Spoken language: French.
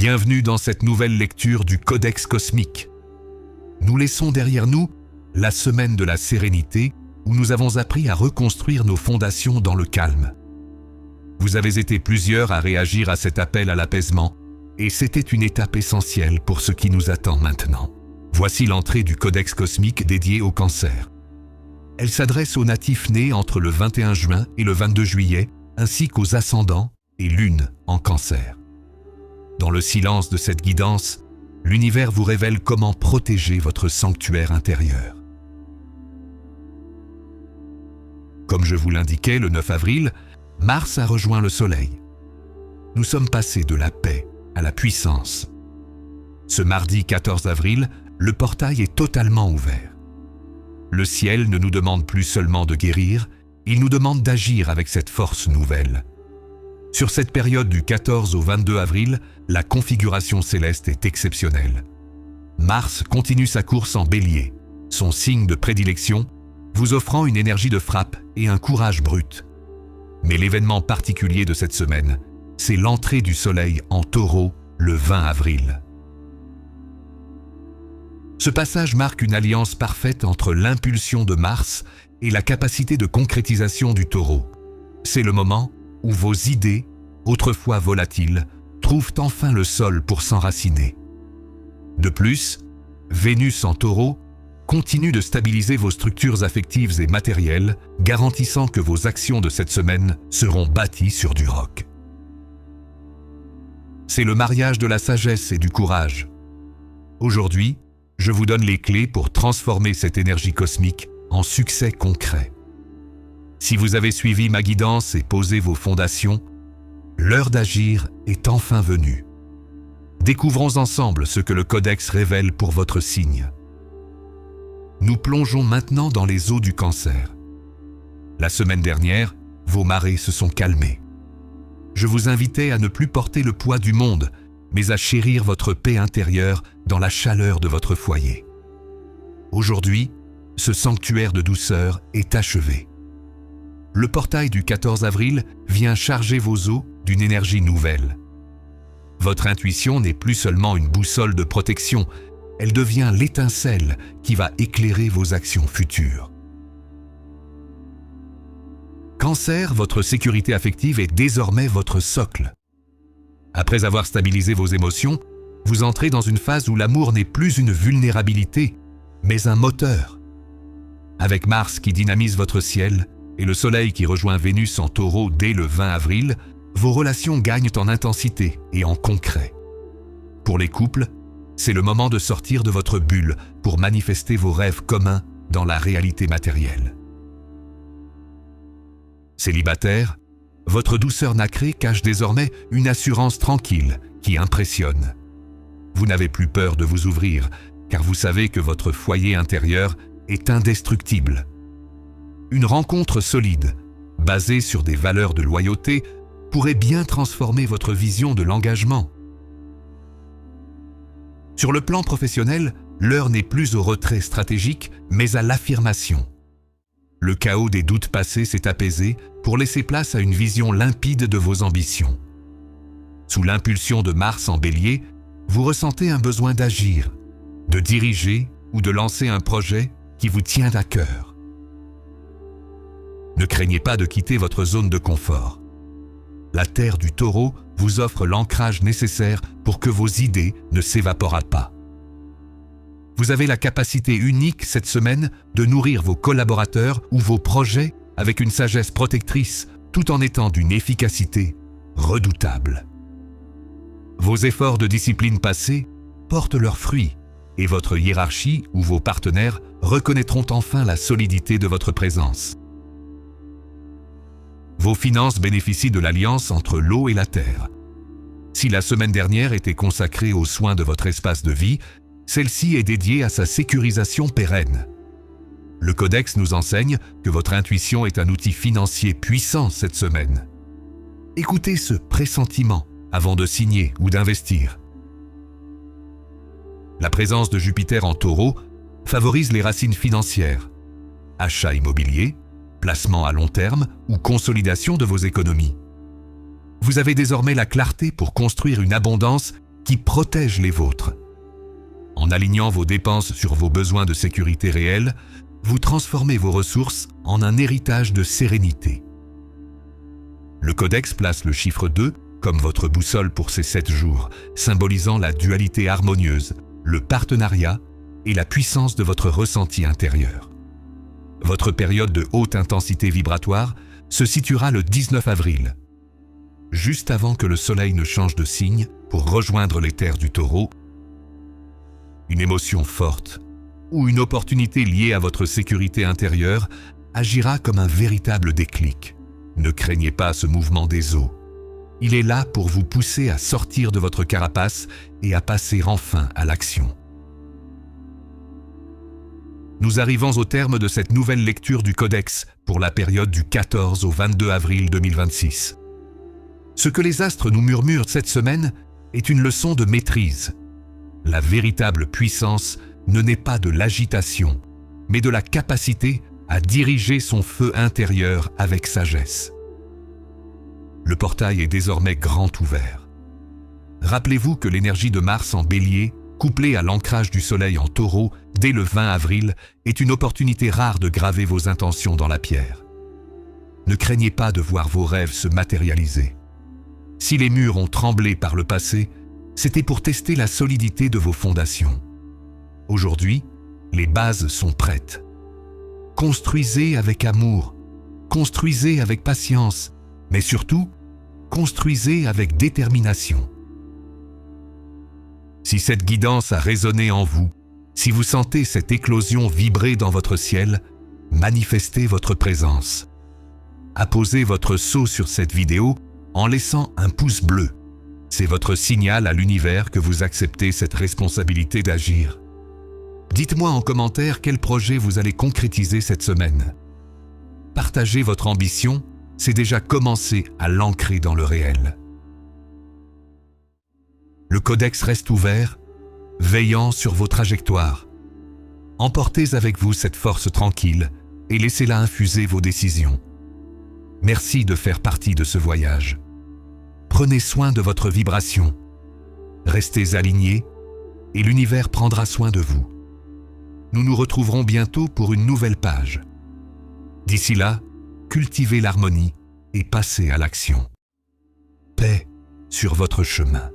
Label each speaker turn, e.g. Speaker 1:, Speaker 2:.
Speaker 1: Bienvenue dans cette nouvelle lecture du Codex cosmique. Nous laissons derrière nous la semaine de la sérénité où nous avons appris à reconstruire nos fondations dans le calme. Vous avez été plusieurs à réagir à cet appel à l'apaisement et c'était une étape essentielle pour ce qui nous attend maintenant. Voici l'entrée du Codex cosmique dédié au cancer. Elle s'adresse aux natifs nés entre le 21 juin et le 22 juillet, ainsi qu'aux ascendants et lunes en cancer. Dans le silence de cette guidance, l'univers vous révèle comment protéger votre sanctuaire intérieur. Comme je vous l'indiquais le 9 avril, Mars a rejoint le Soleil. Nous sommes passés de la paix à la puissance. Ce mardi 14 avril, le portail est totalement ouvert. Le ciel ne nous demande plus seulement de guérir, il nous demande d'agir avec cette force nouvelle. Sur cette période du 14 au 22 avril, la configuration céleste est exceptionnelle. Mars continue sa course en Bélier, son signe de prédilection, vous offrant une énergie de frappe et un courage brut. Mais l'événement particulier de cette semaine, c'est l'entrée du Soleil en Taureau le 20 avril. Ce passage marque une alliance parfaite entre l'impulsion de Mars et la capacité de concrétisation du Taureau. C'est le moment où vos idées, autrefois volatiles, trouvent enfin le sol pour s'enraciner. De plus, Vénus en Taureau continue de stabiliser vos structures affectives et matérielles, garantissant que vos actions de cette semaine seront bâties sur du roc. C'est le mariage de la sagesse et du courage. Aujourd'hui, je vous donne les clés pour transformer cette énergie cosmique en succès concret. Si vous avez suivi ma guidance et posé vos fondations, l'heure d'agir est enfin venue. Découvrons ensemble ce que le Codex révèle pour votre signe. Nous plongeons maintenant dans les eaux du cancer. La semaine dernière, vos marées se sont calmées. Je vous invitais à ne plus porter le poids du monde, mais à chérir votre paix intérieure dans la chaleur de votre foyer. Aujourd'hui, ce sanctuaire de douceur est achevé. Le portail du 14 avril vient charger vos eaux d'une énergie nouvelle. Votre intuition n'est plus seulement une boussole de protection, elle devient l'étincelle qui va éclairer vos actions futures. Cancer, votre sécurité affective est désormais votre socle. Après avoir stabilisé vos émotions, vous entrez dans une phase où l'amour n'est plus une vulnérabilité, mais un moteur. Avec Mars qui dynamise votre ciel et le Soleil qui rejoint Vénus en Taureau dès le 20 avril, vos relations gagnent en intensité et en concret. Pour les couples, c'est le moment de sortir de votre bulle pour manifester vos rêves communs dans la réalité matérielle. Célibataire, votre douceur nacrée cache désormais une assurance tranquille qui impressionne. Vous n'avez plus peur de vous ouvrir, car vous savez que votre foyer intérieur est indestructible. Une rencontre solide, basée sur des valeurs de loyauté, pourrait bien transformer votre vision de l'engagement. Sur le plan professionnel, l'heure n'est plus au retrait stratégique, mais à l'affirmation. Le chaos des doutes passés s'est apaisé pour laisser place à une vision limpide de vos ambitions. Sous l'impulsion de Mars en Bélier, vous ressentez un besoin d'agir, de diriger ou de lancer un projet qui vous tient à cœur. Ne craignez pas de quitter votre zone de confort. La terre du Taureau vous offre l'ancrage nécessaire pour que vos idées ne s'évaporent pas. Vous avez la capacité unique cette semaine de nourrir vos collaborateurs ou vos projets avec une sagesse protectrice tout en étant d'une efficacité redoutable. Vos efforts de discipline passés portent leurs fruits et votre hiérarchie ou vos partenaires reconnaîtront enfin la solidité de votre présence. Vos finances bénéficient de l'alliance entre l'eau et la terre. Si la semaine dernière était consacrée aux soins de votre espace de vie, celle-ci est dédiée à sa sécurisation pérenne. Le Codex nous enseigne que votre intuition est un outil financier puissant cette semaine. Écoutez ce pressentiment avant de signer ou d'investir. La présence de Jupiter en Taureau favorise les racines financières, achat immobilier, placement à long terme ou consolidation de vos économies. Vous avez désormais la clarté pour construire une abondance qui protège les vôtres. En alignant vos dépenses sur vos besoins de sécurité réels, vous transformez vos ressources en un héritage de sérénité. Le Codex place le chiffre 2 comme votre boussole pour ces 7 jours, symbolisant la dualité harmonieuse, le partenariat et la puissance de votre ressenti intérieur. Votre période de haute intensité vibratoire se situera le 19 avril, juste avant que le Soleil ne change de signe pour rejoindre les terres du Taureau. Une émotion forte ou une opportunité liée à votre sécurité intérieure agira comme un véritable déclic. Ne craignez pas ce mouvement des eaux. Il est là pour vous pousser à sortir de votre carapace et à passer enfin à l'action. Nous arrivons au terme de cette nouvelle lecture du Codex pour la période du 14 au 22 avril 2026. Ce que les astres nous murmurent cette semaine est une leçon de maîtrise. La véritable puissance ne naît pas de l'agitation, mais de la capacité à diriger son feu intérieur avec sagesse. Le portail est désormais grand ouvert. Rappelez-vous que l'énergie de Mars en Bélier, couplée à l'ancrage du Soleil en Taureau dès le 20 avril, est une opportunité rare de graver vos intentions dans la pierre. Ne craignez pas de voir vos rêves se matérialiser. Si les murs ont tremblé par le passé, c'était pour tester la solidité de vos fondations. Aujourd'hui, les bases sont prêtes. Construisez avec amour, construisez avec patience, mais surtout, construisez avec détermination. Si cette guidance a résonné en vous, si vous sentez cette éclosion vibrer dans votre ciel, manifestez votre présence. Apposez votre sceau sur cette vidéo en laissant un pouce bleu. C'est votre signal à l'univers que vous acceptez cette responsabilité d'agir. Dites-moi en commentaire quel projet vous allez concrétiser cette semaine. Partagez votre ambition, c'est déjà commencer à l'ancrer dans le réel. Le Codex reste ouvert, veillant sur vos trajectoires. Emportez avec vous cette force tranquille et laissez-la infuser vos décisions. Merci de faire partie de ce voyage. Prenez soin de votre vibration. Restez alignés et l'univers prendra soin de vous. Nous nous retrouverons bientôt pour une nouvelle page. D'ici là, cultivez l'harmonie et passez à l'action. Paix sur votre chemin.